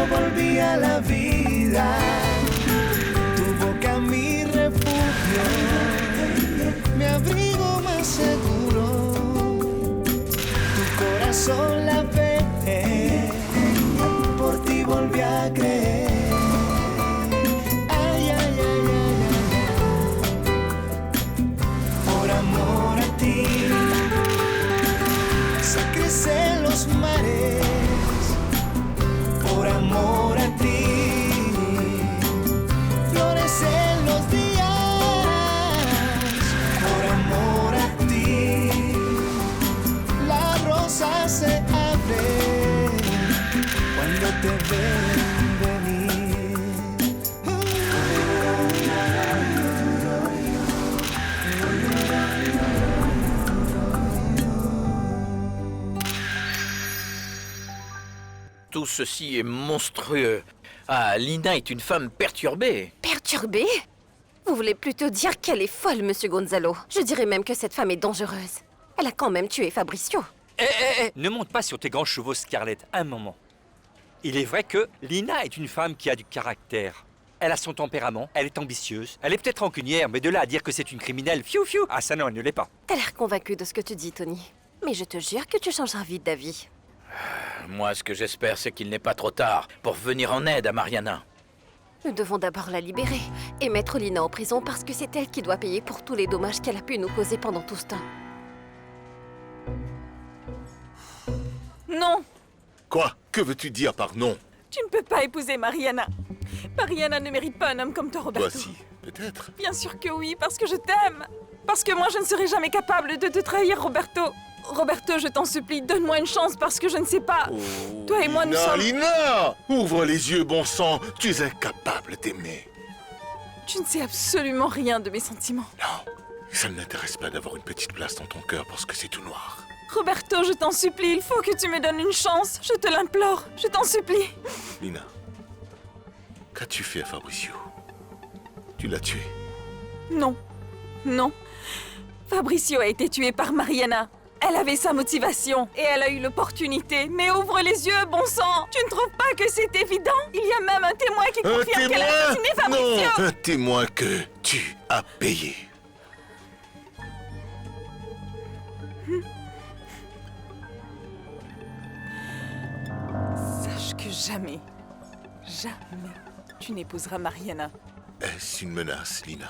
volví a la vida. Tu boca mi refugio, mi abrigo más seguro. Tu corazón la fe, por ti volví a creer. Ay, ay, ay, ay, ay. Por amor a ti se crecen los mares. Por amor a ti florecen los días. Por amor a ti la rosa se abre cuando te ven venir. Tout ceci est monstrueux. Ah, Lina est une femme perturbée. Perturbée? Vous voulez plutôt dire qu'elle est folle, Monsieur Gonzalo. Je dirais même que cette femme est dangereuse. Elle a quand même tué Fabricio. Ne monte pas sur tes grands chevaux, Scarlett, un moment. Il est vrai que Lina est une femme qui a du caractère. Elle a son tempérament, elle est ambitieuse, elle est peut-être rancunière, mais de là à dire que c'est une criminelle, fiou fiou, ah ça non, elle ne l'est pas. T'as l'air convaincu de ce que tu dis, Tony. Mais je te jure que tu changeras vite d'avis. Moi, ce que j'espère, c'est qu'il n'est pas trop tard pour venir en aide à Mariana. Nous devons d'abord la libérer et mettre Lina en prison parce que c'est elle qui doit payer pour tous les dommages qu'elle a pu nous causer pendant tout ce temps. Non, Quoi? Que veux-tu dire par non? tu ne peux pas épouser Mariana. Mariana ne mérite pas un homme comme toi, Roberto. Toi si, peut-être. Bien sûr que oui, parce que je t'aime. Parce que moi, je ne serai jamais capable de te trahir, Roberto. Roberto, je t'en supplie, donne-moi une chance parce que je ne sais pas. Oh, Toi et moi, nous Lina, sommes... Lina! Ouvre les yeux, bon sang! Tu es incapable d'aimer. Tu ne sais absolument rien de mes sentiments. Non, ça ne m'intéresse pas d'avoir une petite place dans ton cœur parce que c'est tout noir. Roberto, je t'en supplie, il faut que tu me donnes une chance. Je te l'implore, je t'en supplie. Lina, qu'as-tu fait à Fabricio? Tu l'as tué. Non, non. Fabricio a été tué par Mariana. Elle avait sa motivation et elle a eu l'opportunité. Mais ouvre les yeux, bon sang! Tu ne trouves pas que c'est évident? Il y a même un témoin qui Un confirme qu'elle a assassiné Fabricio! Non, un témoin que tu as payé. Sache que jamais, jamais, tu n'épouseras Mariana. Est-ce une menace, Lina?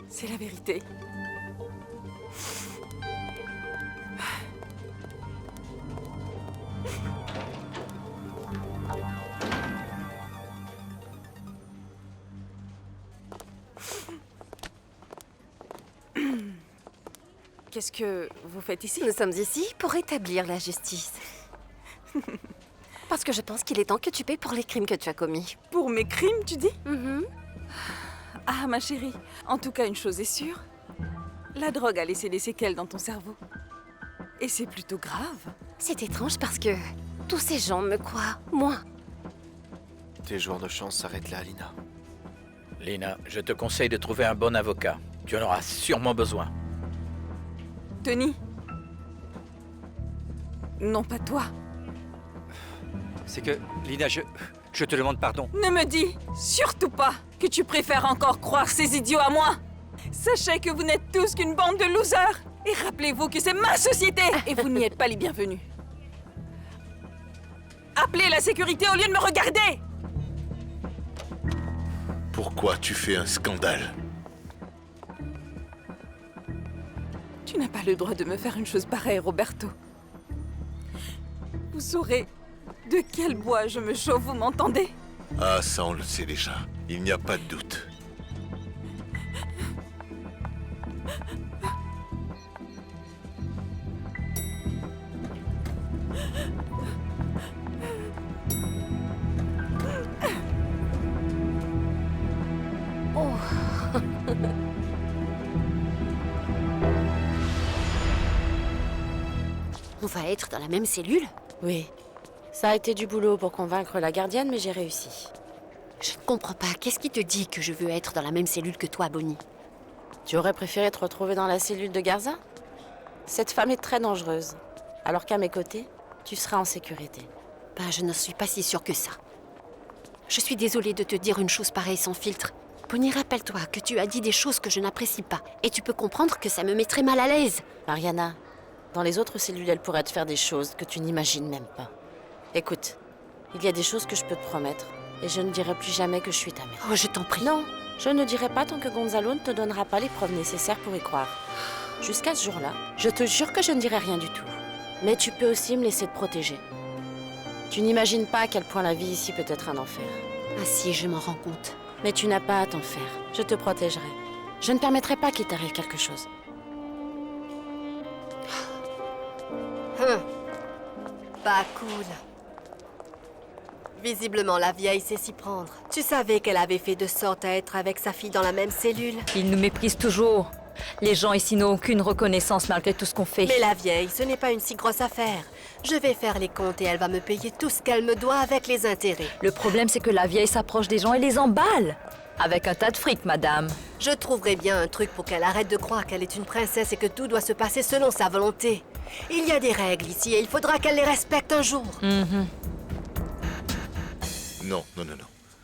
C'est la vérité. Qu'est-ce que vous faites ici? Nous sommes ici pour établir la justice. Parce que je pense qu'il est temps que tu paies pour les crimes que tu as commis. Pour mes crimes, tu dis? Mhm. Ah, ma chérie, en tout cas, une chose est sûre. La drogue a laissé des séquelles dans ton cerveau. Et c'est plutôt grave. C'est étrange parce que tous ces gens me croient, moi. Tes jours de chance s'arrêtent là, Lina. Lina, je te conseille de trouver un bon avocat. Tu en auras sûrement besoin. Tony? Non, pas toi. C'est que, Lina, je te demande pardon. Ne me dis surtout pas que tu préfères encore croire ces idiots à moi. Sachez que vous n'êtes tous qu'une bande de losers. Et rappelez-vous que c'est ma société et vous n'y êtes pas les bienvenus. Appelez la sécurité au lieu de me regarder. Pourquoi tu fais un scandale? Tu n'as pas le droit de me faire une chose pareille, Roberto. Vous saurez de quel bois je me chauffe, vous m'entendez? Ah, ça on le sait déjà. Il n'y a pas de doute. Oh. On va être dans la même cellule? Oui. Ça a été du boulot pour convaincre la gardienne, mais j'ai réussi. Je ne comprends pas. Qu'est-ce qui te dit que je veux être dans la même cellule que toi, Bonnie? Tu aurais préféré te retrouver dans la cellule de Garza? Cette femme est très dangereuse. Alors qu'à mes côtés, tu seras en sécurité. Ben, je ne suis pas si sûre que ça. Je suis désolée de te dire une chose pareille sans filtre. Bonnie, rappelle-toi que tu as dit des choses que je n'apprécie pas. Et tu peux comprendre que ça me mettrait mal à l'aise. Mariana, dans les autres cellules, elle pourrait te faire des choses que tu n'imagines même pas. Écoute, il y a des choses que je peux te promettre. Et je ne dirai plus jamais que je suis ta mère. Oh, je t'en prie. Non, je ne dirai pas tant que Gonzalo ne te donnera pas les preuves nécessaires pour y croire. Jusqu'à ce jour-là, je te jure que je ne dirai rien du tout. Mais tu peux aussi me laisser te protéger. Tu n'imagines pas à quel point la vie ici peut être un enfer. Ah si, je m'en rends compte. Mais tu n'as pas à t'en faire. Je te protégerai. Je ne permettrai pas qu'il t'arrive quelque chose. Pas cool. Visiblement, la vieille sait s'y prendre. Tu savais qu'elle avait fait de sorte à être avec sa fille dans la même cellule. Ils nous méprisent toujours. Les gens ici n'ont aucune reconnaissance malgré tout ce qu'on fait. Mais la vieille, ce n'est pas une si grosse affaire. Je vais faire les comptes et elle va me payer tout ce qu'elle me doit avec les intérêts. Le problème, c'est que la vieille s'approche des gens et les emballe. Avec un tas de fric, madame. Je trouverai bien un truc pour qu'elle arrête de croire qu'elle est une princesse et que tout doit se passer selon sa volonté. Il y a des règles ici et il faudra qu'elle les respecte un jour. Non.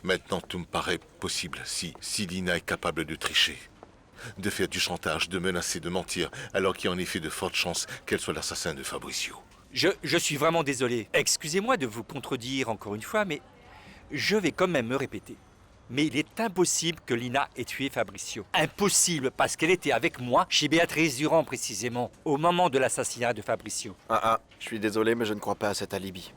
Maintenant, tout me paraît possible si Lina est capable de tricher. De faire du chantage, de menacer, de mentir, alors qu'il y a en effet de fortes chances qu'elle soit l'assassin de Fabricio. Je suis vraiment désolé. Excusez-moi de vous contredire encore une fois, mais je vais quand même me répéter. Mais il est impossible que Lina ait tué Fabricio. Impossible, parce qu'elle était avec moi, chez Béatrice Durand précisément, au moment de l'assassinat de Fabricio. Je suis désolé, mais je ne crois pas à cet alibi.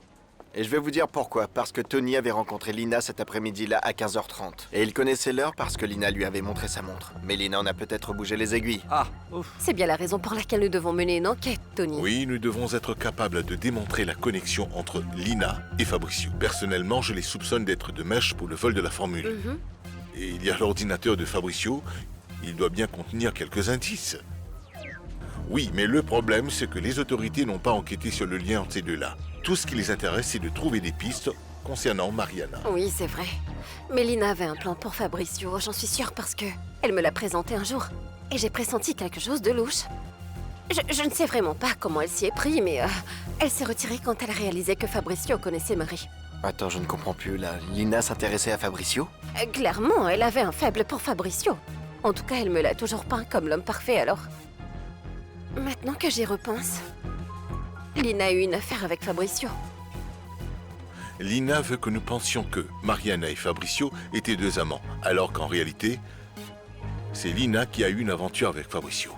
Et je vais vous dire pourquoi. Parce que Tony avait rencontré Lina cet après-midi-là à 15h30. Et il connaissait l'heure parce que Lina lui avait montré sa montre. Mais Lina en a peut-être bougé les aiguilles. Ah, ouf. C'est bien la raison pour laquelle nous devons mener une enquête, Tony. Oui, nous devons être capables de démontrer la connexion entre Lina et Fabricio. Personnellement, je les soupçonne d'être de mèche pour le vol de la formule. Et il y a l'ordinateur de Fabricio. Il doit bien contenir quelques indices. Oui, mais le problème, c'est que les autorités n'ont pas enquêté sur le lien entre ces deux-là. Tout ce qui les intéresse, c'est de trouver des pistes concernant Mariana. Oui, c'est vrai. Mais Lina avait un plan pour Fabricio, j'en suis sûre parce que elle me l'a présenté un jour. Et j'ai pressenti quelque chose de louche. Je ne sais vraiment pas comment elle s'y est pris, mais elle s'est retirée quand elle a réalisé que Fabricio connaissait Marie. Attends, je ne comprends plus là. Lina s'intéressait à Fabricio? Clairement, elle avait un faible pour Fabricio. En tout cas, elle me l'a toujours peint comme l'homme parfait, alors. Maintenant que j'y repense, Lina a eu une affaire avec Fabricio. Lina veut que nous pensions que Mariana et Fabricio étaient deux amants, alors qu'en réalité, c'est Lina qui a eu une aventure avec Fabricio.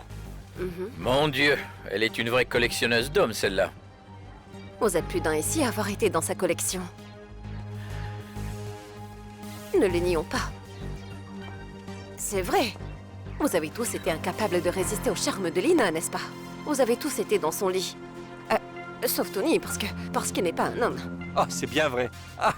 Mon Dieu, elle est une vraie collectionneuse d'hommes, celle-là. Vous êtes plus d'un ici à avoir été dans sa collection. Ne le nions pas. C'est vrai. Vous avez tous été incapables de résister au charme de Lina, n'est-ce pas? Vous avez tous été dans son lit. Sauf Tony, parce qu'il n'est pas un homme. Ah, c'est bien vrai. Ah.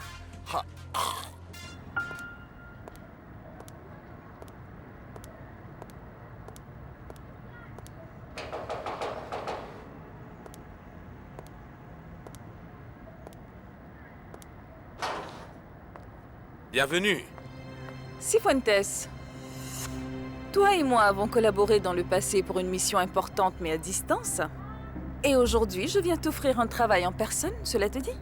Bienvenue. Cifuentes, toi et moi avons collaboré dans le passé pour une mission importante mais à distance. Et aujourd'hui, je viens t'offrir un travail en personne, cela te dit?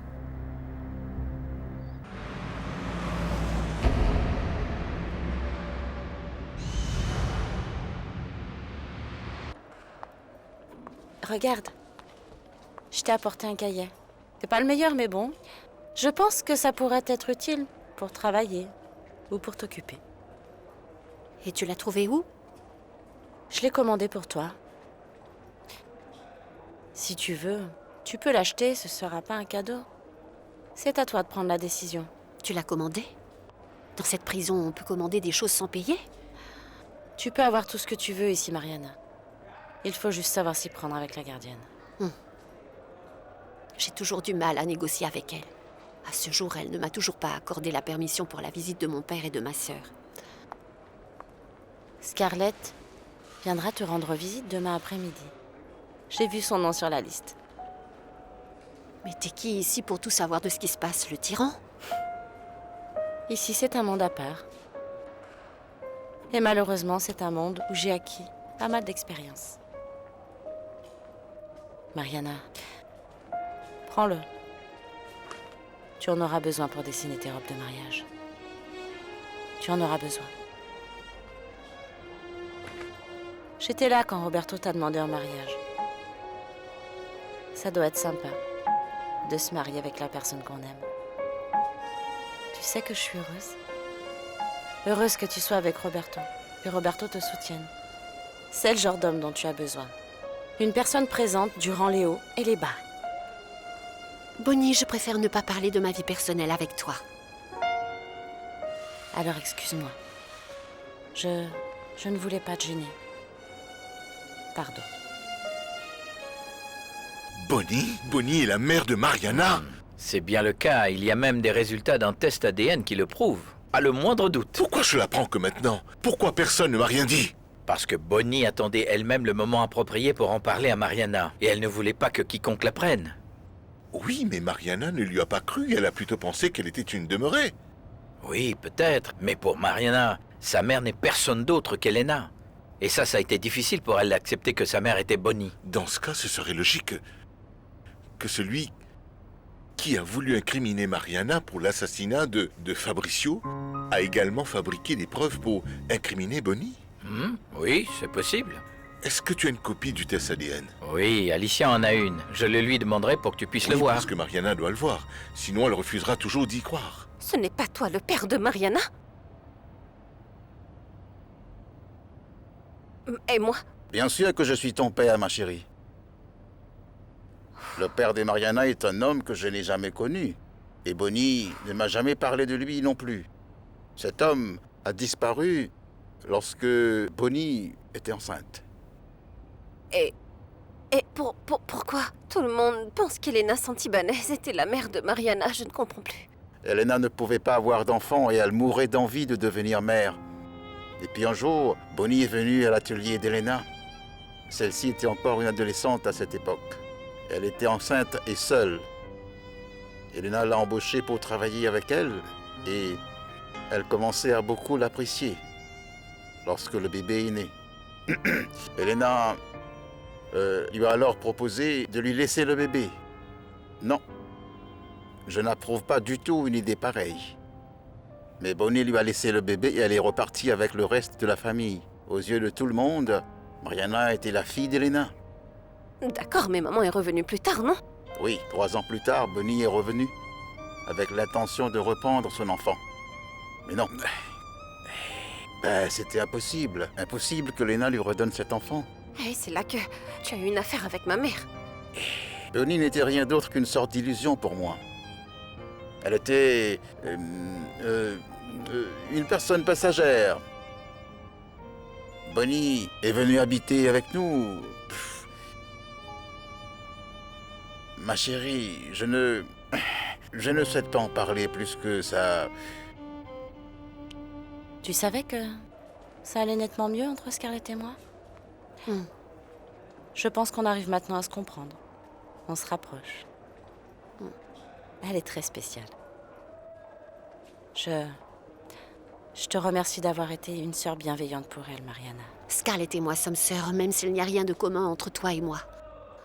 Regarde. Je t'ai apporté un cahier. C'est pas le meilleur, mais bon. Je pense que ça pourrait être utile pour travailler ou pour t'occuper. Et tu l'as trouvé où? Je l'ai commandé pour toi. Si tu veux, tu peux l'acheter, ce sera pas un cadeau. C'est à toi de prendre la décision. Tu l'as commandé? Dans cette prison, on peut commander des choses sans payer? Tu peux avoir tout ce que tu veux ici, Mariana. Il faut juste savoir s'y prendre avec la gardienne. J'ai toujours du mal à négocier avec elle. À ce jour, elle ne m'a toujours pas accordé la permission pour la visite de mon père et de ma sœur. Scarlett viendra te rendre visite demain après-midi. J'ai vu son nom sur la liste. Mais t'es qui ici pour tout savoir de ce qui se passe, le tyran? Ici, c'est un monde à part. Et malheureusement, c'est un monde où j'ai acquis pas mal d'expérience. Mariana, prends-le. Tu en auras besoin pour dessiner tes robes de mariage. Tu en auras besoin. J'étais là quand Roberto t'a demandé en mariage. Ça doit être sympa de se marier avec la personne qu'on aime. Tu sais que je suis heureuse. Heureuse que tu sois avec Roberto, que Roberto te soutienne. C'est le genre d'homme dont tu as besoin. Une personne présente durant les hauts et les bas. Bonnie, je préfère ne pas parler de ma vie personnelle avec toi. Alors excuse-moi. Je ne voulais pas te gêner. Pardon. Bonnie est la mère de Mariana. C'est bien le cas. Il y a même des résultats d'un test ADN qui le prouvent. Pas le moindre doute. Pourquoi je l'apprends que maintenant? Pourquoi personne ne m'a rien dit? Parce que Bonnie attendait elle-même le moment approprié pour en parler à Mariana. Et elle ne voulait pas que quiconque l'apprenne. Oui, mais Mariana ne lui a pas cru. Elle a plutôt pensé qu'elle était une demeurée. Oui, peut-être. Mais pour Mariana, sa mère n'est personne d'autre qu'Elena. Et ça a été difficile pour elle d'accepter que sa mère était Bonnie. Dans ce cas, ce serait logique que celui qui a voulu incriminer Mariana pour l'assassinat de Fabricio a également fabriqué des preuves pour incriminer Bonnie. Oui, c'est possible. Est-ce que tu as une copie du test ADN? Oui, Alicia en a une. Je le lui demanderai pour que tu puisses le voir. Parce que Mariana doit le voir. Sinon, elle refusera toujours d'y croire. Ce n'est pas toi le père de Mariana? Et moi? Bien sûr que je suis ton père, ma chérie. Le père de Mariana est un homme que je n'ai jamais connu. Et Bonnie ne m'a jamais parlé de lui non plus. Cet homme a disparu lorsque Bonnie était enceinte. Et pourquoi tout le monde pense qu'Elena Santibáñez était la mère de Mariana? Je ne comprends plus. Elena ne pouvait pas avoir d'enfant et elle mourait d'envie de devenir mère. Et puis un jour, Bonnie est venue à l'atelier d'Elena. Celle-ci était encore une adolescente à cette époque. Elle était enceinte et seule. Elena l'a embauchée pour travailler avec elle et elle commençait à beaucoup l'apprécier lorsque le bébé est né. Elena lui a alors proposé de lui laisser le bébé. Non, je n'approuve pas du tout une idée pareille. Mais Bonnie lui a laissé le bébé et elle est repartie avec le reste de la famille. Aux yeux de tout le monde, Mariana était la fille d'Elena. D'accord, mais maman est revenue plus tard, non? Oui, 3 ans plus tard, Bonnie est revenue avec l'intention de reprendre son enfant. Mais non. C'était impossible. Impossible que Lena lui redonne cet enfant. Et c'est là que tu as eu une affaire avec ma mère. Bonnie n'était rien d'autre qu'une sorte d'illusion pour moi. Elle était une personne passagère. Bonnie est venue habiter avec nous. Ma chérie, je ne souhaite pas en parler plus que ça. Tu savais que ça allait nettement mieux entre Scarlett et moi? Je pense qu'on arrive maintenant à se comprendre. On se rapproche. Elle est très spéciale. Je te remercie d'avoir été une sœur bienveillante pour elle, Mariana. Scarlett et moi sommes sœurs, même s'il n'y a rien de commun entre toi et moi.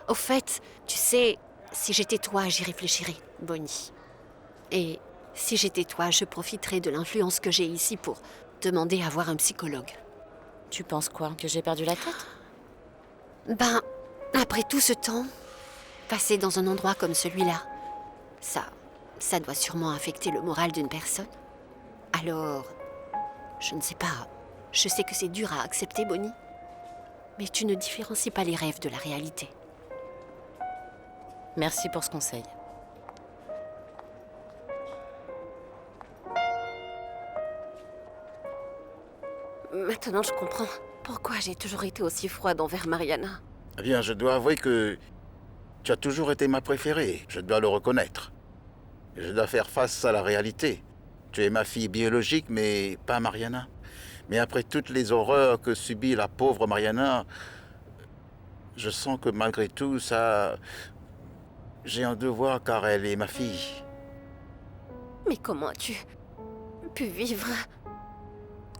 Au fait, tu sais, si j'étais toi, j'y réfléchirais, Bonnie. Et si j'étais toi, je profiterais de l'influence que j'ai ici pour demander à voir un psychologue. Tu penses quoi? Que j'ai perdu la tête? Ben, après tout ce temps, passer dans un endroit comme celui-là, ça doit sûrement affecter le moral d'une personne. Alors, je ne sais pas. Je sais que c'est dur à accepter, Bonnie. Mais tu ne différencies pas les rêves de la réalité. Merci pour ce conseil. Maintenant, je comprends pourquoi j'ai toujours été aussi froide envers Mariana. Eh bien, je dois avouer que tu as toujours été ma préférée. Je dois le reconnaître. Et je dois faire face à la réalité. Tu es ma fille biologique, mais pas Mariana. Mais après toutes les horreurs que subit la pauvre Mariana, je sens que malgré tout, j'ai un devoir car elle est ma fille. Mais comment as-tu pu vivre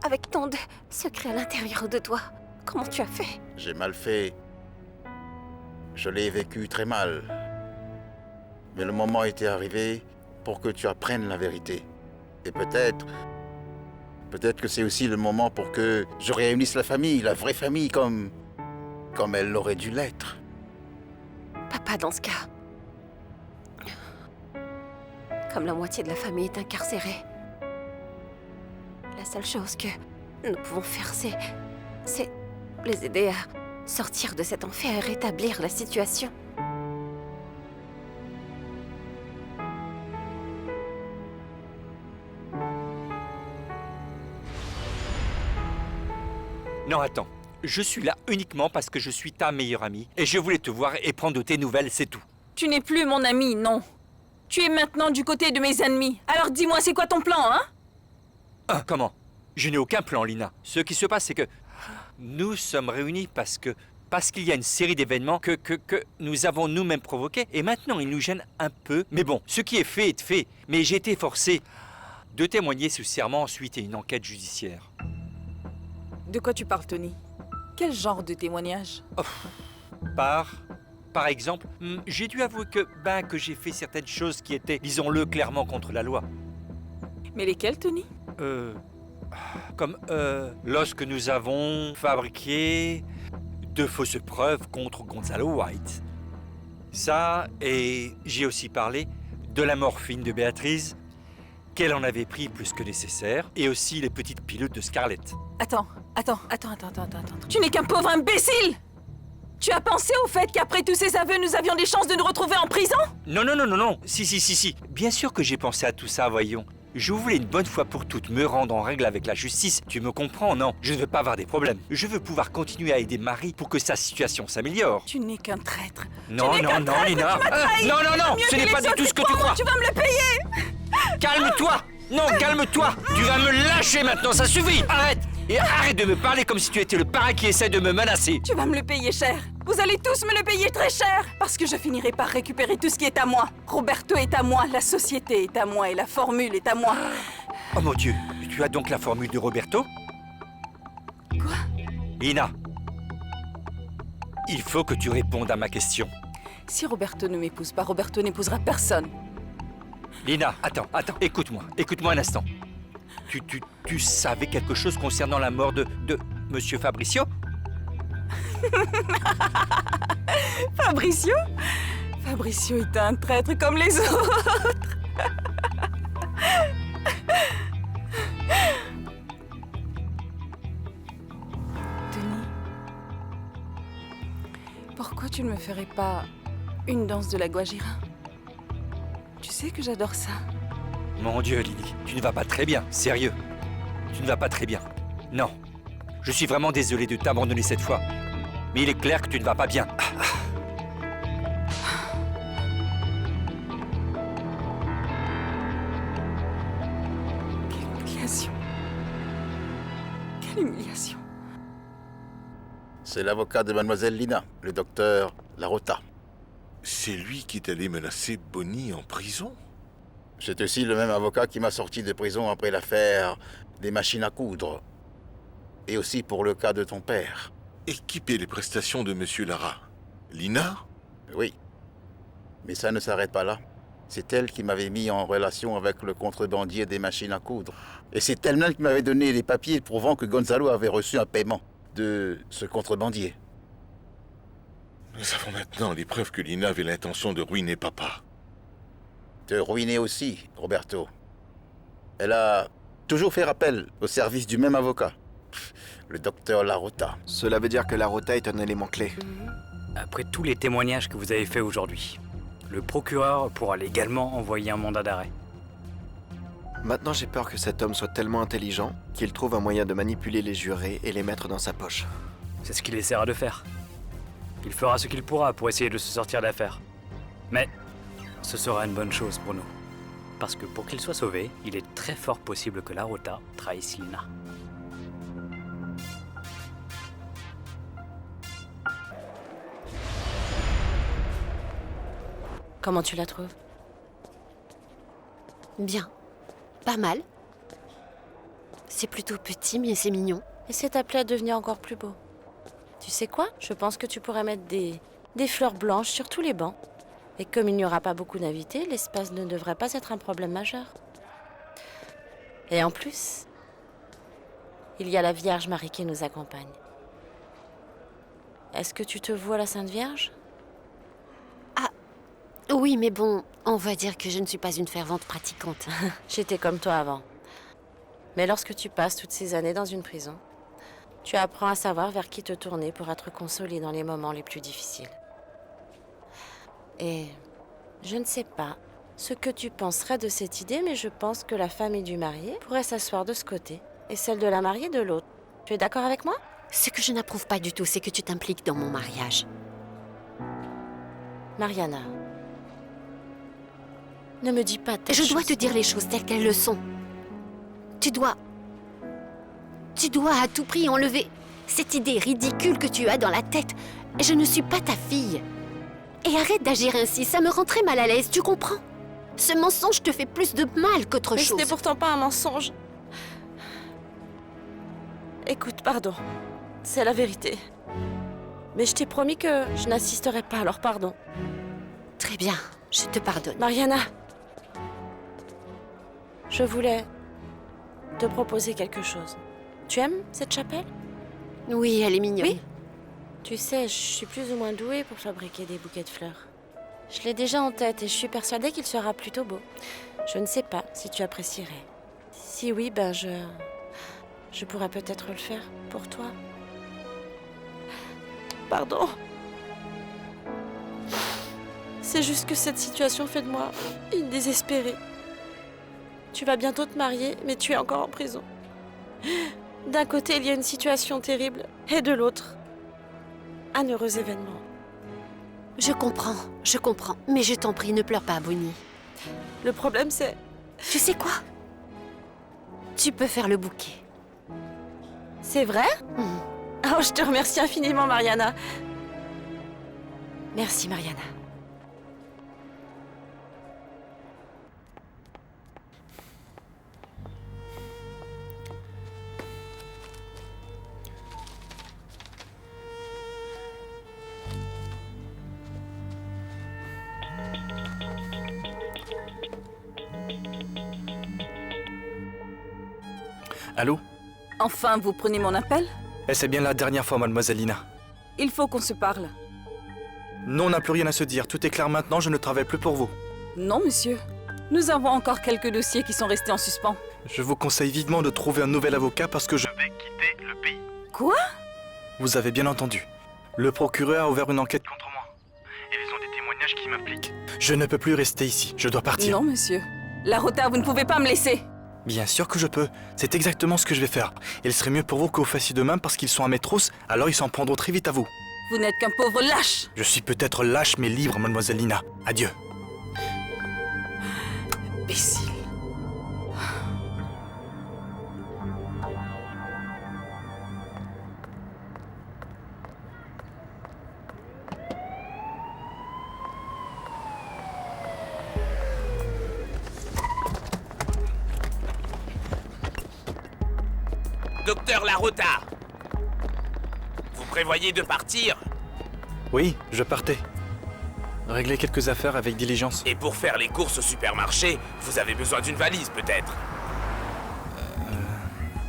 avec tant de secrets à l'intérieur de toi? Comment tu as fait? J'ai mal fait. Je l'ai vécu très mal. Mais le moment était arrivé pour que tu apprennes la vérité. Et peut-être que c'est aussi le moment pour que je réunisse la famille, la vraie famille, comme elle aurait dû l'être. Papa, dans ce cas... Comme la moitié de la famille est incarcérée, la seule chose que nous pouvons faire, c'est les aider à sortir de cet enfer et rétablir la situation. Non, attends. Je suis là uniquement parce que je suis ta meilleure amie et je voulais te voir et prendre de tes nouvelles, c'est tout. Tu n'es plus mon ami, non. Tu es maintenant du côté de mes ennemis. Alors dis-moi, c'est quoi ton plan, hein? Ah, comment? Je n'ai aucun plan, Lina. Ce qui se passe, c'est que nous sommes réunis parce qu'il y a une série d'événements que nous avons nous-mêmes provoqués et maintenant ils nous gênent un peu. Mais bon, ce qui est fait est fait. Mais j'ai été forcé de témoigner sous serment suite à une enquête judiciaire. De quoi tu parles, Tony? Quel genre de témoignage? Par exemple, j'ai dû avouer que j'ai fait certaines choses qui étaient, disons-le clairement, contre la loi. Mais lesquelles, Tony? Comme lorsque nous avons fabriqué de fausses preuves contre Gonzalo White. Ça, et j'ai aussi parlé de la morphine de Béatrice, qu'elle en avait pris plus que nécessaire, et aussi les petites pilules de Scarlett. Attends. Tu n'es qu'un pauvre imbécile! Tu as pensé au fait qu'après tous ces aveux, nous avions des chances de nous retrouver en prison? Non. Si. Bien sûr que j'ai pensé à tout ça, voyons. Je voulais une bonne fois pour toutes me rendre en règle avec la justice. Tu me comprends, non? Je ne veux pas avoir des problèmes. Je veux pouvoir continuer à aider Marie pour que sa situation s'améliore. Tu n'es qu'un traître. Non, Lina. Non, ce n'est pas du tout ce que tu crois. Tu vas me le payer! Calme-toi! Non, calme-toi! Tu vas me lâcher maintenant, ça suffit! Arrête! Et arrête de me parler comme si tu étais le parrain qui essaie de me menacer! Tu vas me le payer cher! Vous allez tous me le payer très cher! Parce que je finirai par récupérer tout ce qui est à moi! Roberto est à moi, la société est à moi et la formule est à moi! Oh mon Dieu! Tu as donc la formule de Roberto? Quoi? Lina! Il faut que tu répondes à ma question. Si Roberto ne m'épouse pas, Roberto n'épousera personne. Lina, attends, écoute-moi un instant. Tu savais quelque chose concernant la mort de Monsieur Fabricio? Fabricio? Fabricio est un traître comme les autres. Tony, pourquoi tu ne me ferais pas une danse de la Guajira? Tu sais que j'adore ça. Mon Dieu, Lily, tu ne vas pas très bien, sérieux. Tu ne vas pas très bien. Non. Je suis vraiment désolé de t'abandonner cette fois. Mais il est clair que tu ne vas pas bien. Quelle humiliation. Quelle humiliation. C'est l'avocat de mademoiselle Lina, le docteur Larota. C'est lui qui est allé menacer Bonnie en prison? C'est aussi le même avocat qui m'a sorti de prison après l'affaire des machines à coudre. Et aussi pour le cas de ton père. Et qui paie les prestations de Monsieur Lara? Lina? Oui. Mais ça ne s'arrête pas là. C'est elle qui m'avait mis en relation avec le contrebandier des machines à coudre. Et c'est elle-même qui m'avait donné les papiers prouvant que Gonzalo avait reçu un paiement de ce contrebandier. Nous avons maintenant les preuves que Lina avait l'intention de ruiner papa. Te ruiner aussi, Roberto. Elle a toujours fait appel au service du même avocat, le docteur Larota. Cela veut dire que Larota est un élément clé. Après tous les témoignages que vous avez faits aujourd'hui, le procureur pourra légalement envoyer un mandat d'arrêt. Maintenant, j'ai peur que cet homme soit tellement intelligent qu'il trouve un moyen de manipuler les jurés et les mettre dans sa poche. C'est ce qu'il essaiera de faire. Il fera ce qu'il pourra pour essayer de se sortir d'affaire. Mais ce sera une bonne chose pour nous. Parce que pour qu'il soit sauvé, il est très fort possible que Larota trahisse Lina. Comment tu la trouves? Bien. Pas mal. C'est plutôt petit, mais c'est mignon. Et c'est appelé à devenir encore plus beau. Tu sais quoi? Je pense que tu pourrais mettre des fleurs blanches sur tous les bancs. Et comme il n'y aura pas beaucoup d'invités, l'espace ne devrait pas être un problème majeur. Et en plus, il y a la Vierge Marie qui nous accompagne. Est-ce que tu te vois la Sainte Vierge? Oui, mais bon, on va dire que je ne suis pas une fervente pratiquante. J'étais comme toi avant. Mais lorsque tu passes toutes ces années dans une prison, tu apprends à savoir vers qui te tourner pour être consolé dans les moments les plus difficiles. Et je ne sais pas ce que tu penserais de cette idée, mais je pense que la famille du marié pourrait s'asseoir de ce côté et celle de la mariée de l'autre. Tu es d'accord avec moi? Ce que je n'approuve pas du tout, c'est que tu t'impliques dans mon mariage. Mariana, ne me dis pas telle Je dois chose. te dire les choses telles qu'elles le sont. Tu dois à tout prix enlever cette idée ridicule que tu as dans la tête. Je ne suis pas ta fille. Et arrête d'agir ainsi, ça me rend très mal à l'aise, tu comprends? Ce mensonge te fait plus de mal qu'autre Mais chose. ce n'est pourtant pas un mensonge. Écoute, pardon. C'est la vérité. Mais je t'ai promis que je n'assisterai pas, alors pardon. Très bien, je te pardonne. Mariana, je voulais te proposer quelque chose. Tu aimes cette chapelle? Oui, elle est mignonne. Oui. Tu sais, je suis plus ou moins douée pour fabriquer des bouquets de fleurs. Je l'ai déjà en tête et je suis persuadée qu'il sera plutôt beau. Je ne sais pas si tu apprécierais. Si oui, ben je pourrais peut-être le faire pour toi. Pardon. C'est juste que cette situation fait de moi une désespérée. Tu vas bientôt te marier, mais tu es encore en prison. D'un côté, il y a une situation terrible, et de l'autre, un heureux événement. Je comprends, mais je t'en prie, ne pleure pas, Bonnie. Le problème, c'est... Tu sais quoi? Tu peux faire le bouquet. C'est vrai? Oh, je te remercie infiniment, Mariana. Merci, Mariana. Allô? Enfin, vous prenez mon appel? Eh, c'est bien la dernière fois, mademoiselle Lina. Il faut qu'on se parle. Non, on n'a plus rien à se dire. Tout est clair maintenant, je ne travaille plus pour vous. Non, monsieur. Nous avons encore quelques dossiers qui sont restés en suspens. Je vous conseille vivement de trouver un nouvel avocat parce que je vais quitter le pays. Quoi? Vous avez bien entendu. Le procureur a ouvert une enquête contre moi. Et ils ont des témoignages qui m'impliquent. Je ne peux plus rester ici. Je dois partir. Non, monsieur. La Rota, vous ne pouvez pas me laisser. Bien sûr que je peux. C'est exactement ce que je vais faire. Il serait mieux pour vous que vous fassiez de même parce qu'ils sont à mes trousses, alors ils s'en prendront très vite à vous. Vous n'êtes qu'un pauvre lâche. Je suis peut-être lâche mais libre, mademoiselle Lina. Adieu. Imbécile. Docteur Larota, vous prévoyez de partir? Oui, je partais. Régler quelques affaires avec diligence. Et pour faire les courses au supermarché, vous avez besoin d'une valise peut-être?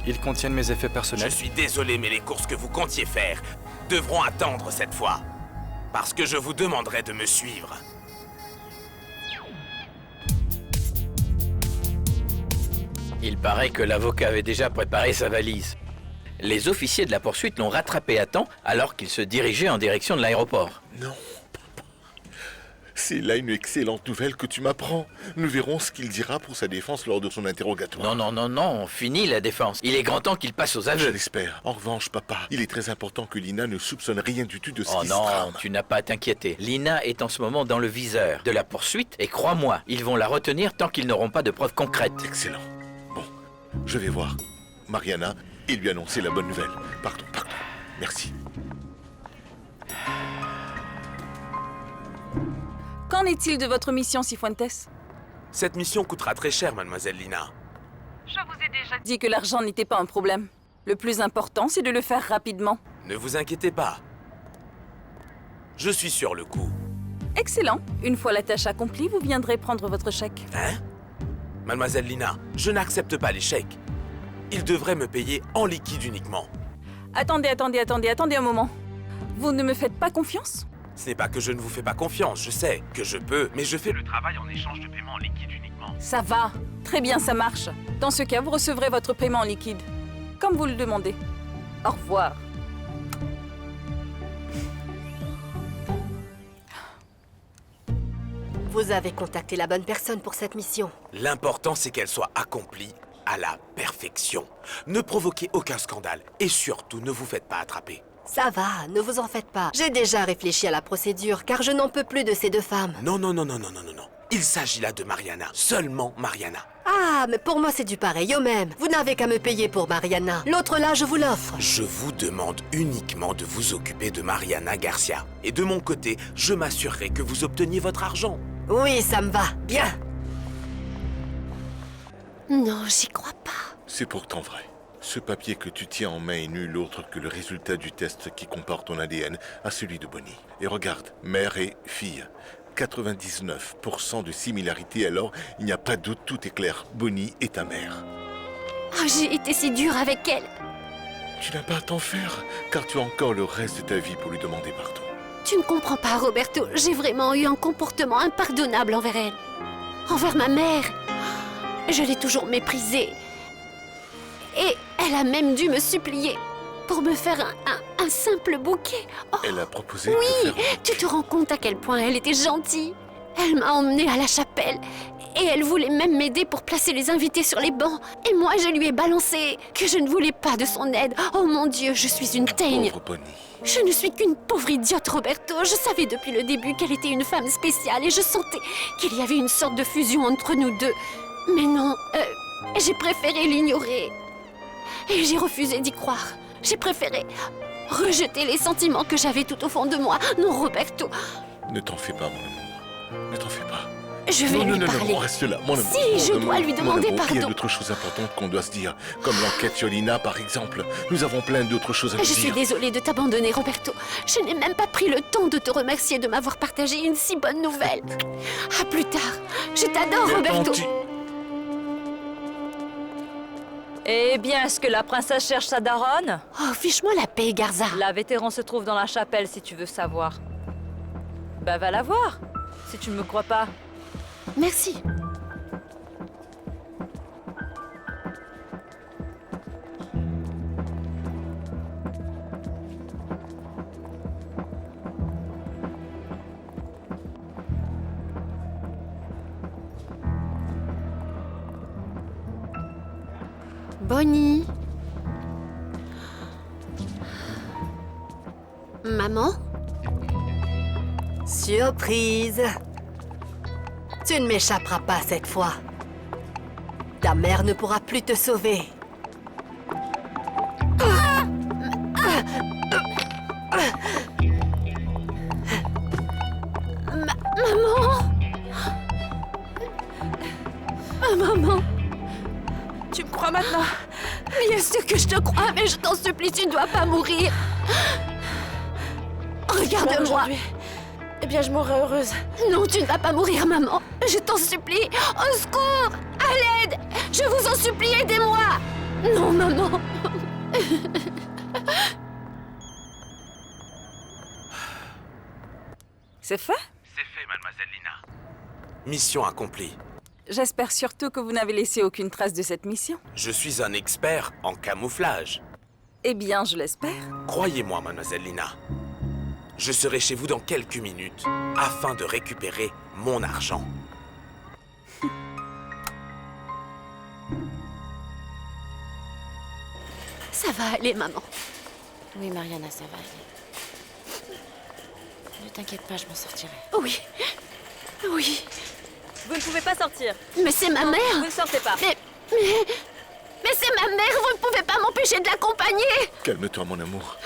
Ils contiennent mes effets personnels. Je suis désolé, mais les courses que vous comptiez faire devront attendre cette fois. Parce que je vous demanderai de me suivre. Il paraît que l'avocat avait déjà préparé sa valise. Les officiers de la poursuite l'ont rattrapé à temps alors qu'il se dirigeait en direction de l'aéroport. Non, papa. C'est là une excellente nouvelle que tu m'apprends. Nous verrons ce qu'il dira pour sa défense lors de son interrogatoire. Non, fini la défense. Il est grand temps qu'il passe aux aveux. Je l'espère. En revanche, papa, il est très important que Lina ne soupçonne rien du tout de ce Oh qui se non, trame. tu n'as pas à t'inquiéter. Lina est en ce moment dans le viseur de la poursuite et crois-moi, ils vont la retenir tant qu'ils n'auront pas de preuves concrètes. Excellent. Bon, je vais voir Mariana et lui annoncer la bonne nouvelle. Pardon. Merci. Qu'en est-il de votre mission, Cifuentes? Cette mission coûtera très cher, mademoiselle Lina. Je vous ai déjà dit que l'argent n'était pas un problème. Le plus important, c'est de le faire rapidement. Ne vous inquiétez pas. Je suis sur le coup. Excellent. Une fois la tâche accomplie, vous viendrez prendre votre chèque. Hein? Mademoiselle Lina, je n'accepte pas les chèques. Il devrait me payer en liquide uniquement. Attendez un moment. Vous ne me faites pas confiance? Ce n'est pas que je ne vous fais pas confiance, je sais que je peux, mais je fais le travail en échange de paiement en liquide uniquement. Ça va. Très bien, ça marche. Dans ce cas, vous recevrez votre paiement en liquide. Comme vous le demandez. Au revoir. Vous avez contacté la bonne personne pour cette mission. L'important, c'est qu'elle soit accomplie à la perfection. Ne provoquez aucun scandale et surtout ne vous faites pas attraper. Ça va, ne vous en faites pas. J'ai déjà réfléchi à la procédure, car je n'en peux plus de ces deux femmes. Non. Il s'agit là de Mariana, seulement Mariana. Ah, mais pour moi c'est du pareil au même. Vous n'avez qu'à me payer pour Mariana. L'autre là, je vous l'offre. Je vous demande uniquement de vous occuper de Mariana Garcia. Et de mon côté, je m'assurerai que vous obteniez votre argent. Oui, ça me va. Bien. Non, j'y crois pas. C'est pourtant vrai. Ce papier que tu tiens en main est nul autre que le résultat du test qui compare ton ADN à celui de Bonnie. Et regarde, mère et fille. 99% de similarité, alors il n'y a pas de doute, tout est clair. Bonnie est ta mère. Oh, j'ai été si dure avec elle. Tu n'as pas à t'en faire, car tu as encore le reste de ta vie pour lui demander pardon. Tu ne comprends pas, Roberto. J'ai vraiment eu un comportement impardonnable envers elle. Envers ma mère. Je l'ai toujours méprisée. Et elle a même dû me supplier pour me faire un simple bouquet. Oh, Elle a proposé oui, de faire... tu te rends compte à quel point elle était gentille. Elle m'a emmenée à la chapelle. Et elle voulait même m'aider pour placer les invités sur les bancs. Et moi, je lui ai balancé que je ne voulais pas de son aide. Oh mon Dieu, je suis une teigne. Pauvre Bonnie. Je ne suis qu'une pauvre idiote, Roberto. Je savais depuis le début qu'elle était une femme spéciale et je sentais qu'il y avait une sorte de fusion entre nous deux. Mais non, j'ai préféré l'ignorer. Et j'ai refusé d'y croire. J'ai préféré rejeter les sentiments que j'avais tout au fond de moi. Non, Roberto. Ne t'en fais pas, mon amour. Ne t'en fais pas. Je vais lui parler. Non, reste là, mon amour. Si, je dois lui demander mon amour, pardon. il y a d'autres choses importantes qu'on doit se dire, comme l'enquête sur Lina, par exemple. Nous avons plein d'autres choses à nous Je suis dire. désolée de t'abandonner, Roberto. Je n'ai même pas pris le temps de te remercier de m'avoir partagé une si bonne nouvelle. À plus tard. Je t'adore, Mais Roberto. attends, Eh bien, est-ce que la princesse cherche sa daronne? Oh, fiche-moi la paix, Garza. La vétéran se trouve dans la chapelle, si tu veux savoir. Bah, va la voir, si tu ne me crois pas. Merci. Bonnie. Maman? Surprise. Tu ne m'échapperas pas cette fois. Ta mère ne pourra plus te sauver. Maman! Maman! Tu me crois maintenant? Bien sûr que je te crois, mais je t'en supplie, tu ne dois pas mourir. Regarde-moi. Aujourd'hui, eh bien, je mourrai heureuse. Non, tu ne vas pas mourir, maman. Je t'en supplie. Au secours! À l'aide! Je vous en supplie, aidez-moi! Non, maman. C'est fait? C'est fait, mademoiselle Lina. Mission accomplie. J'espère surtout que vous n'avez laissé aucune trace de cette mission. Je suis un expert en camouflage. Eh bien, je l'espère. Croyez-moi, mademoiselle Lina. Je serai chez vous dans quelques minutes afin de récupérer mon argent. Ça va aller, maman. Oui, Mariana, ça va aller. Ne t'inquiète pas, je m'en sortirai. Oui. Oui. Vous ne pouvez pas sortir. Mais c'est ma Non, mère. Vous ne sortez pas. Mais c'est ma mère, vous ne pouvez pas m'empêcher de l'accompagner. Calme-toi, mon amour.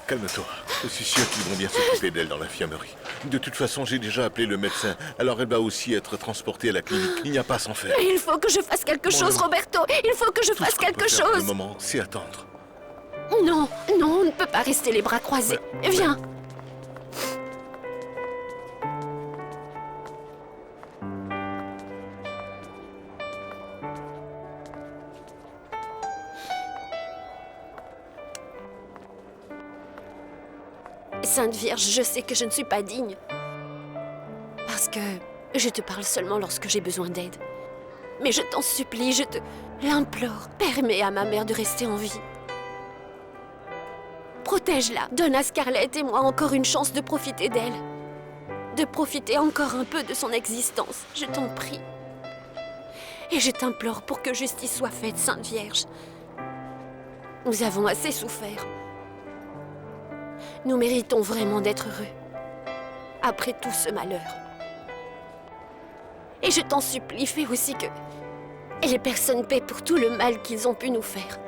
Calme-toi. Je suis sûr qu'ils vont bien s'occuper d'elle dans l'infirmerie. De toute façon, j'ai déjà appelé le médecin. Alors elle va aussi être transportée à la clinique. Il n'y a pas à s'en faire. Il faut que je fasse quelque chose, Roberto. Il faut que je fasse quelque Pour le chose. moment, c'est attendre. Non, non, on ne peut pas rester les bras croisés. Viens. Sainte Vierge, je sais que je ne suis pas digne. Parce que je te parle seulement lorsque j'ai besoin d'aide. Mais je t'en supplie, je te l'implore, permets à ma mère de rester en vie. Protège-la, donne à Scarlett et moi encore une chance de profiter d'elle. De profiter encore un peu de son existence, je t'en prie. Et je t'implore pour que justice soit faite, Sainte Vierge. Nous avons assez souffert. Nous méritons vraiment d'être heureux. Après tout ce malheur. Et je t'en supplie, fais aussi que les personnes paient pour tout le mal qu'ils ont pu nous faire.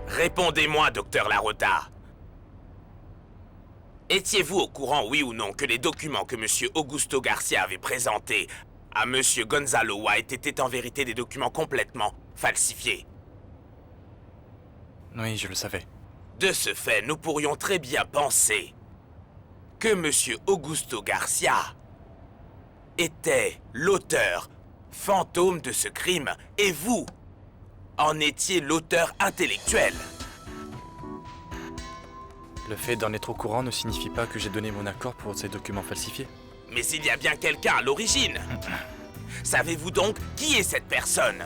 Répondez-moi, docteur Larota. Étiez-vous au courant, oui ou non, que les documents que M. Augusto Garcia avait présentés à M. Gonzalo White étaient en vérité des documents complètement falsifiés? Oui, je le savais. De ce fait, nous pourrions très bien penser que M. Augusto Garcia était l'auteur fantôme de ce crime et vous en étiez l'auteur intellectuel. Le fait d'en être au courant ne signifie pas que j'ai donné mon accord pour ces documents falsifiés. Mais il y a bien quelqu'un à l'origine. Savez-vous donc qui est cette personne?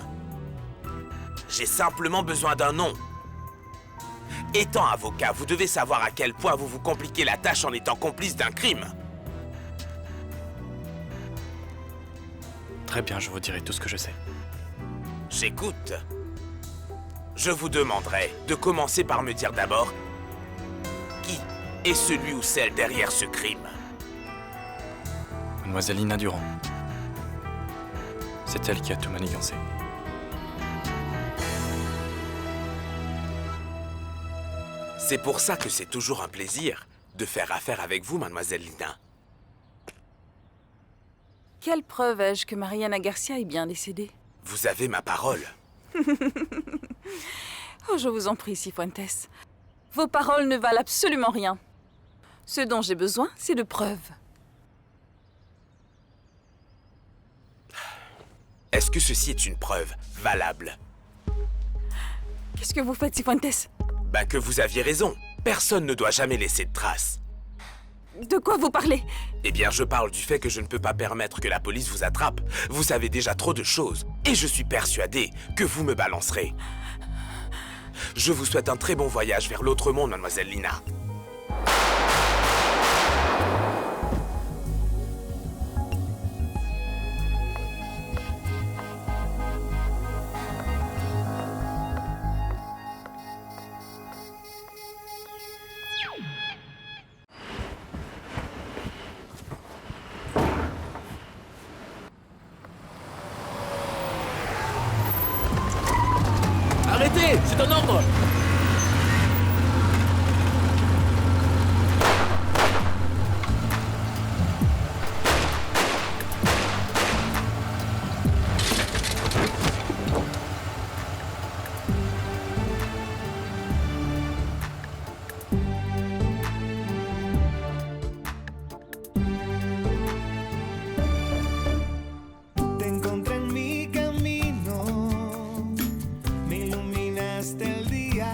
J'ai simplement besoin d'un nom. Étant avocat, vous devez savoir à quel point vous vous compliquez la tâche en étant complice d'un crime. Très bien, je vous dirai tout ce que je sais. J'écoute. Je vous demanderai de commencer par me dire d'abord qui est celui ou celle derrière ce crime. Mademoiselle Lina Durand. C'est elle qui a tout manigancé. C'est pour ça que c'est toujours un plaisir de faire affaire avec vous, mademoiselle Lina. Quelle preuve ai-je que Mariana Garcia est bien décédée? Vous avez ma parole. Oh, je vous en prie, Cifuentes. Vos paroles ne valent absolument rien. Ce dont j'ai besoin, c'est de preuves. Est-ce que ceci est une preuve valable? Qu'est-ce que vous faites, Cifuentes? Ben que vous aviez raison. Personne ne doit jamais laisser de traces. De quoi vous parlez? Eh bien, je parle du fait que je ne peux pas permettre que la police vous attrape. Vous savez déjà trop de choses. Et je suis persuadé que vous me balancerez. Je vous souhaite un très bon voyage vers l'autre monde, mademoiselle Lina. Arrêtez! C'est un ordre! Te encontré en mi camino, me iluminaste el día.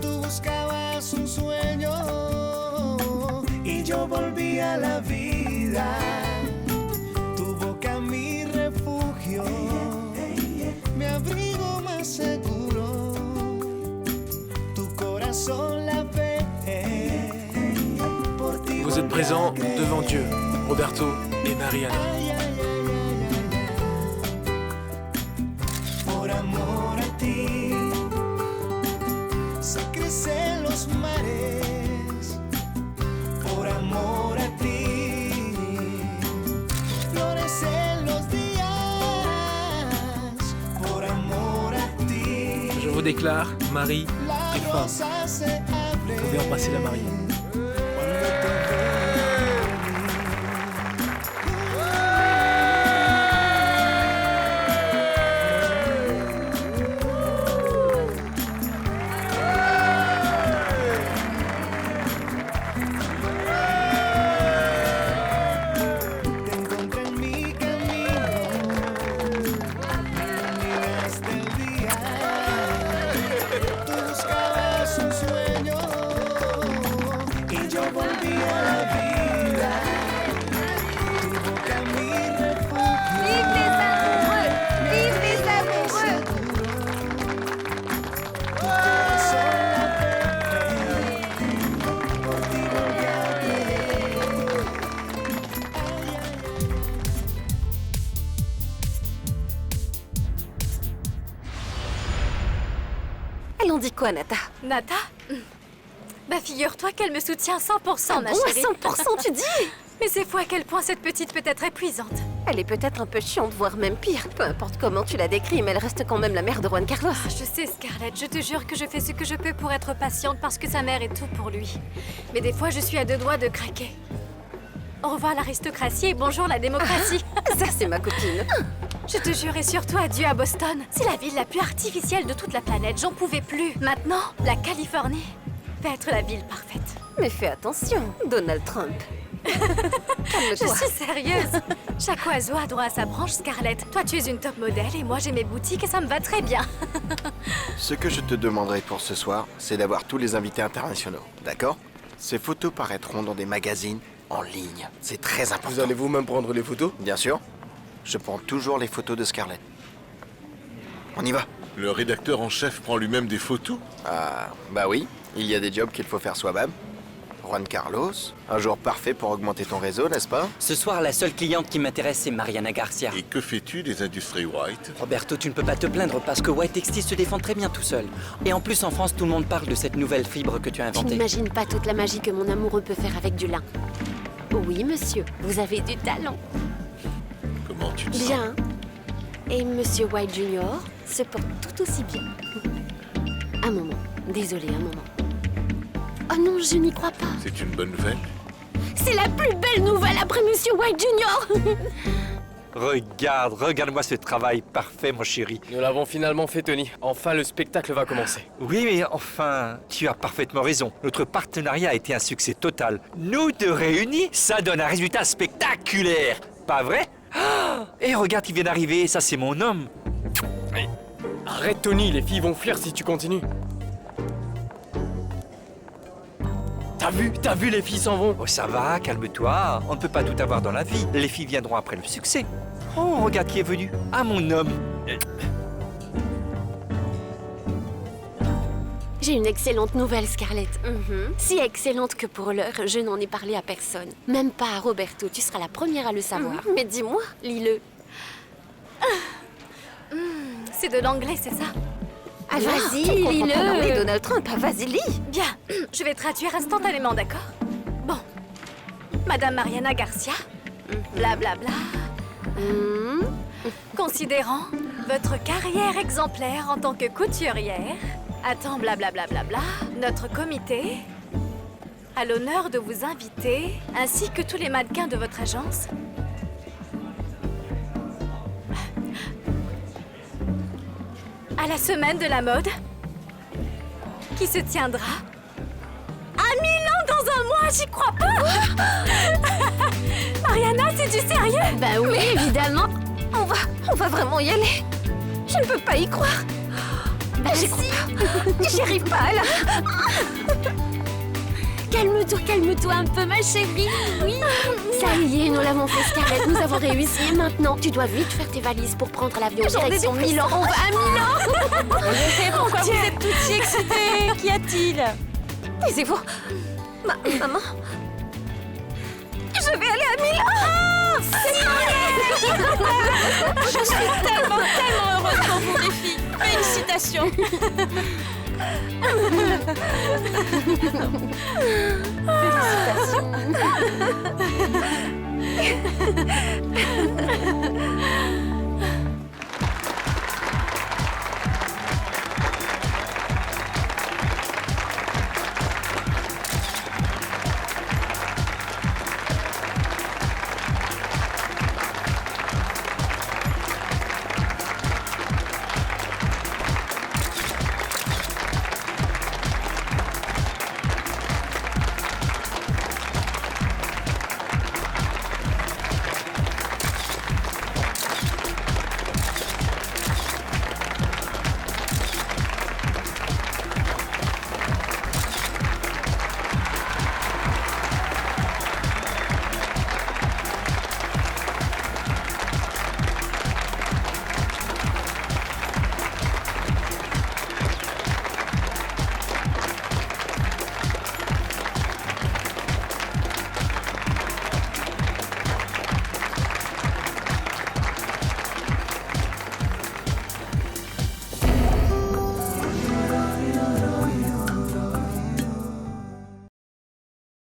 Tú buscabas un sueño y yo volví a la vida. Tu boca mi refugio, mi abrigo más seguro. Tu corazón la fe. Por ti Vous êtes présents devant Dieu, Roberto et Mariana. Por amor a ti se crecen los mares. Por amor a ti florecen los días. Por amor a ti Je vous déclare mari et femme. rosa se abre. Vous pouvez embrasser la mariée. Elle en dit quoi, Nata? Nata? Bah figure-toi qu'elle me soutient 100%, Ah ma bon, à chérie. 100% tu dis? Mais c'est fou à quel point cette petite peut être épuisante. Elle est peut-être un peu chiante, voire même pire. Peu importe comment tu la décris, mais elle reste quand même la mère de Juan Carlos. Je sais, Scarlett, je te jure que je fais ce que je peux pour être patiente parce que sa mère est tout pour lui. Mais des fois, je suis à 2 doigts de craquer. Au revoir l'aristocratie et bonjour la démocratie. Ça, c'est ma copine. Je te jure et surtout adieu à Boston. C'est la ville la plus artificielle de toute la planète, j'en pouvais plus. Maintenant, la Californie va être la ville parfaite. Mais fais attention, Donald Trump. Je Calme-toi. suis sérieuse. Chaque oiseau a droit à sa branche, Scarlett. Toi, tu es une top modèle et moi, j'ai mes boutiques et ça me va très bien. Ce que je te demanderai pour ce soir, c'est d'avoir tous les invités internationaux, d'accord? Ces photos paraîtront dans des magazines en ligne. C'est très important. Vous allez vous-même prendre les photos? Bien sûr. Je prends toujours les photos de Scarlett. On y va. Le rédacteur en chef prend lui-même des photos? Ah, bah oui. Il y a des jobs qu'il faut faire soi-même. Juan Carlos, un jour parfait pour augmenter ton réseau, n'est-ce pas? Ce soir, la seule cliente qui m'intéresse, c'est Mariana Garcia. Et que fais-tu des industries White? Roberto, tu ne peux pas te plaindre parce que White Textile se défend très bien tout seul. Et en plus, en France, tout le monde parle de cette nouvelle fibre que tu as Tu inventée. n'imagines pas toute la magie que mon amoureux peut faire avec du lin. Oui, monsieur, vous avez du talent. Comment tu te sens? Bien. Et monsieur White Junior se porte tout aussi bien. Un moment. Désolé, un moment. Oh non, je n'y crois pas. C'est une bonne nouvelle? C'est la plus belle nouvelle après monsieur White Junior. Regarde-moi ce travail parfait, mon chéri. Nous l'avons finalement fait, Tony. Enfin, le spectacle va commencer. Oui, mais enfin, tu as parfaitement raison. Notre partenariat a été un succès total. Nous deux réunis, ça donne un résultat spectaculaire. Pas vrai? Ah, et regarde qui vient d'arriver, ça c'est mon homme. Arrête, Tony, les filles vont fuir si tu continues. T'as vu, les filles s'en vont. Oh, ça va, calme-toi. On ne peut pas tout avoir dans la vie. Les filles viendront après le succès. Oh, regarde qui est venu. Ah, mon homme. J'ai une excellente nouvelle, Scarlett. Si excellente que pour l'heure, je n'en ai parlé à personne. Même pas à Roberto. Tu seras la première à le savoir. Mais dis-moi, lis-le. C'est de l'anglais, c'est ça? Ah, Vas-y, tu comprends pas l'anglais, lis-le. Donald Trump. Ah, vas-y, lis. Bien, je vais traduire instantanément, d'accord? Bon. Madame Mariana Garcia, blablabla. Considérant votre carrière exemplaire en tant que couturière, attends, blablabla, notre comité a l'honneur de vous inviter, ainsi que tous les mannequins de votre agence, à la semaine de la mode qui se tiendra à Milan dans un mois, j'y crois pas. Mariana, c'est du sérieux? Bah oui, évidemment. On va vraiment y aller. Je ne peux pas y croire. Bah J'y crois pas. J'y arrive pas, là. Calme-toi un peu, ma chérie. Oui. Ça y est, nous l'avons fait, Scarlett. Nous avons réussi. Et maintenant, tu dois vite faire tes valises pour prendre l'avion direction Milan. On va à Milan. Pourquoi vous êtes toutes si excitées? Qu'y a-t-il? Taisez-vous. Maman. Je vais aller à Milan. Je suis tellement heureuse pour vous, les filles. Félicitations. Félicitations.